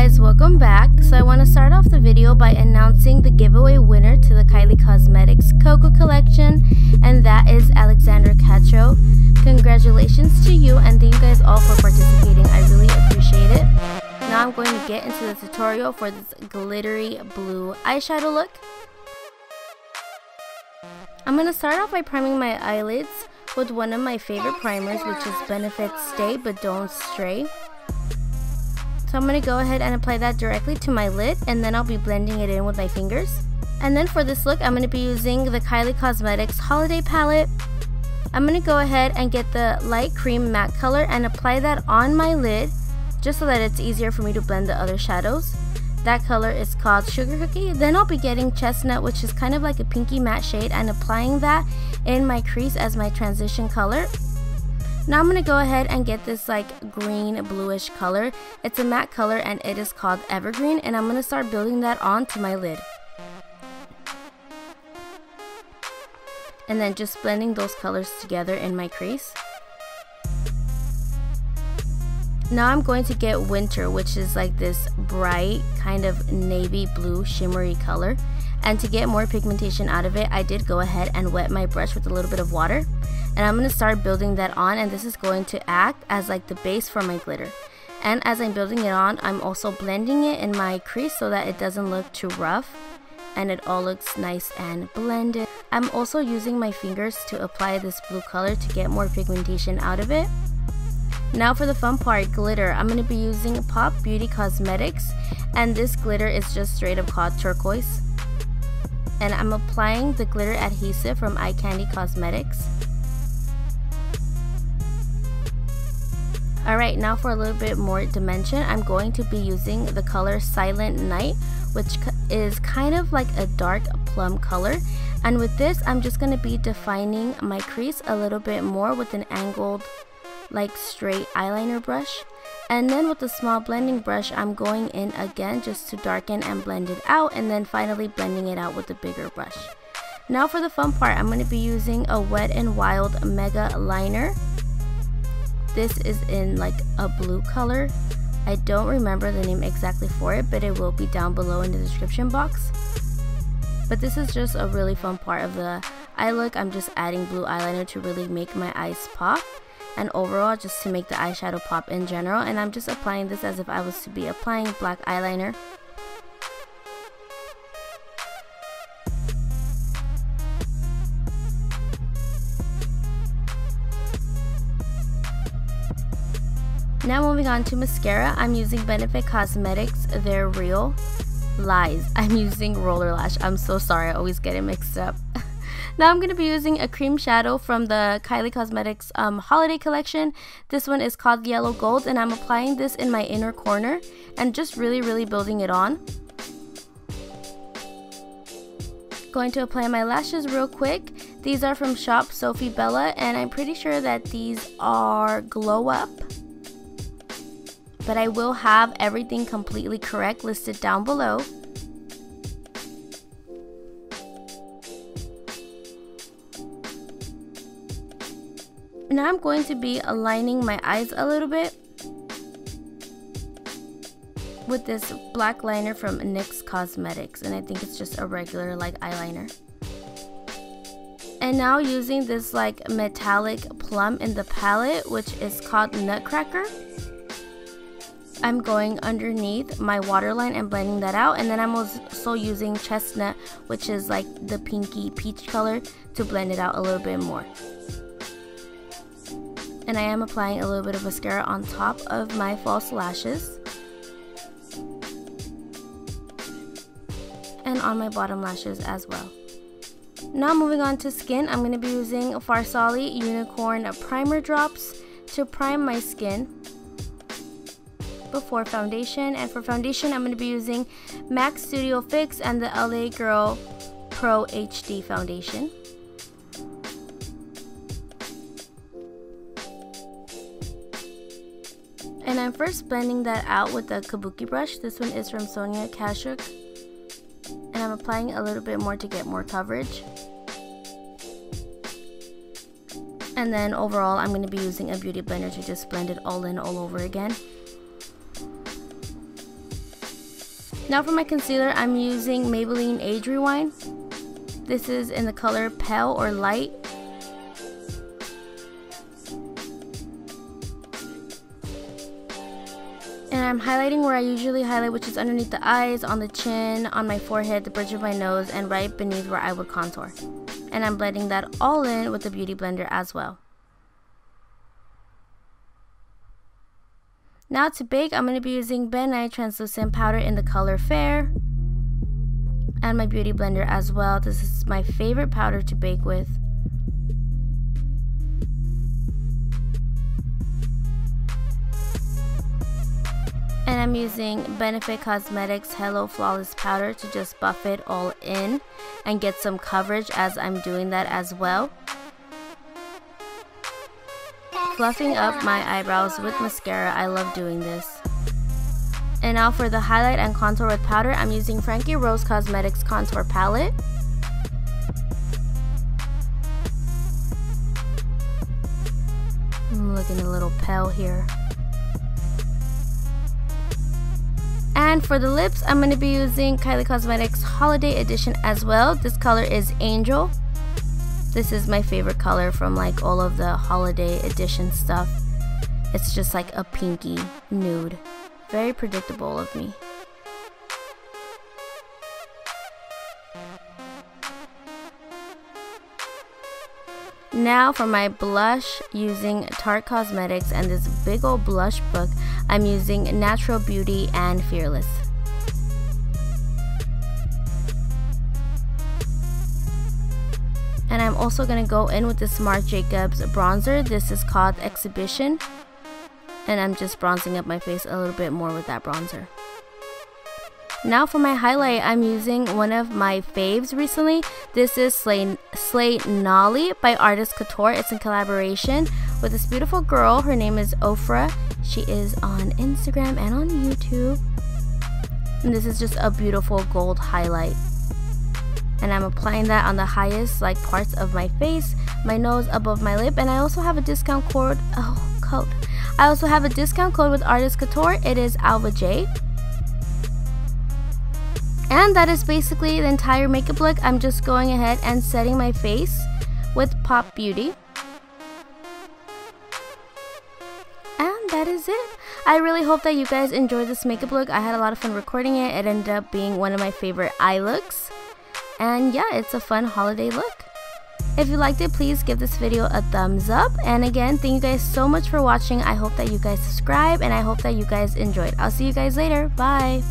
guys, welcome back. So I want to start off the video by announcing the giveaway winner to the Kylie Cosmetics Cocoa collection, and that is Alexandra Cacho. Congratulations to you, and thank you guys all for participating. I really appreciate it. Now I'm going to get into the tutorial for this glittery blue eyeshadow look. I'm going to start off by priming my eyelids with one of my favorite primers, which is Benefit Stay But Don't Stray. So I'm going to go ahead and apply that directly to my lid, and then I'll be blending it in with my fingers. And then for this look, I'm going to be using the Kylie Cosmetics Holiday Palette. I'm going to go ahead and get the light cream matte color and apply that on my lid, just so that it's easier for me to blend the other shadows. That color is called Sugar Cookie. Then I'll be getting Chestnut, which is kind of like a pinky matte shade, and applying that in my crease as my transition color. Now I'm going to go ahead and get this like green bluish color. It's a matte color and it is called Evergreen, and I'm going to start building that onto my lid. And then just blending those colors together in my crease. Now I'm going to get Winter, which is like this bright kind of navy blue shimmery color. And to get more pigmentation out of it, I did go ahead and wet my brush with a little bit of water. And I'm going to start building that on, and this is going to act as like the base for my glitter. And as I'm building it on, I'm also blending it in my crease so that it doesn't look too rough and it all looks nice and blended. I'm also using my fingers to apply this blue color to get more pigmentation out of it. Now for the fun part, glitter. I'm going to be using Pop Beauty Cosmetics, and this glitter is just straight up called turquoise. And I'm applying the glitter adhesive from Eyekandy Cosmetics. Alright, now for a little bit more dimension, I'm going to be using the color Silent Night, which is kind of like a dark plum color. And with this, I'm just going to be defining my crease a little bit more with an angled, like straight eyeliner brush. And then with the small blending brush, I'm going in again just to darken and blend it out, and then finally blending it out with a bigger brush. Now for the fun part, I'm going to be using a Wet n Wild Mega Liner. This is in like a blue color. I don't remember the name exactly for it, but it will be down below in the description box. But this is just a really fun part of the eye look. I'm just adding blue eyeliner to really make my eyes pop, and overall just to make the eyeshadow pop in general. And I'm just applying this as if I was to be applying black eyeliner. Now moving on to mascara, I'm using Benefit Cosmetics They're Real Lies. I'm using Roller Lash. I'm so sorry, I always get it mixed up. Now I'm going to be using a cream shadow from the Kylie Cosmetics Holiday Collection. This one is called Yellow Gold, and I'm applying this in my inner corner and just really building it on. Going to apply my lashes real quick. These are from Shopsofiebella, and I'm pretty sure that these are Glow Up. But I will have everything completely correct listed down below. Now I'm going to be aligning my eyes a little bit with this black liner from NYX Cosmetics, and I think it's just a regular like eyeliner. And now using this like metallic plum in the palette, which is called Nutcracker, I'm going underneath my waterline and blending that out. And then I'm also using Chestnut, which is like the pinky peach color, to blend it out a little bit more. And I am applying a little bit of mascara on top of my false lashes and on my bottom lashes as well. Now moving on to skin, I'm going to be using Farsali Unicorn Primer Drops to prime my skin before foundation. And for foundation, I'm going to be using MAC Studio Fix and the LA Girl Pro HD foundation. And I'm first blending that out with the kabuki brush. This one is from Sonia Kashuk, and I'm applying a little bit more to get more coverage. And then overall, I'm going to be using a beauty blender to just blend it all in all over again. Now for my concealer, I'm using Maybeline Age Rewind. This is in the color Pale or Light. And I'm highlighting where I usually highlight, which is underneath the eyes, on the chin, on my forehead, the bridge of my nose, and right beneath where I would contour. And I'm blending that all in with the Beauty Blender as well. Now to bake, I'm going to be using Ben Nye Translucent Powder in the color Fair. And my Beauty Blender as well. This is my favorite powder to bake with. And I'm using Benefit Cosmetics Hello Flawless Powder to just buff it all in and get some coverage as I'm doing that as well. Fluffing up my eyebrows with mascara, I love doing this. And now for the highlight and contour with powder, I'm using Frankie Rose Cosmetics Contour Palette. I'm looking a little pale here. And for the lips, I'm going to be using Kylie Cosmetics Holiday Edition as well. This color is Angel. This is my favorite color from like all of the holiday edition stuff. It's just like a pinky nude. Very predictable of me. Now for my blush, using Tarte Cosmetics and this big old blush book, I'm using Natural Beauty and Fearless. And I'm also going to go in with this Marc Jacobs bronzer. This is called Exhibition. And I'm just bronzing up my face a little bit more with that bronzer. Now for my highlight, I'm using one of my faves recently. This is Slaynali by Artist Couture. It's in collaboration with this beautiful girl. Her name is Ofra. She is on Instagram and on YouTube. And this is just a beautiful gold highlight. And I'm applying that on the highest like parts of my face, my nose, above my lip. And I also have a discount code. I also have a discount code with Artist Couture. It is Alvajvel. And that is basically the entire makeup look. I'm just going ahead and setting my face with Pop Beauty. And that is it. I really hope that you guys enjoyed this makeup look. I had a lot of fun recording it. It ended up being one of my favorite eye looks. And yeah, it's a fun holiday look. If you liked it, please give this video a thumbs up. And again, thank you guys so much for watching. I hope that you guys subscribe and I hope that you guys enjoyed. I'll see you guys later. Bye.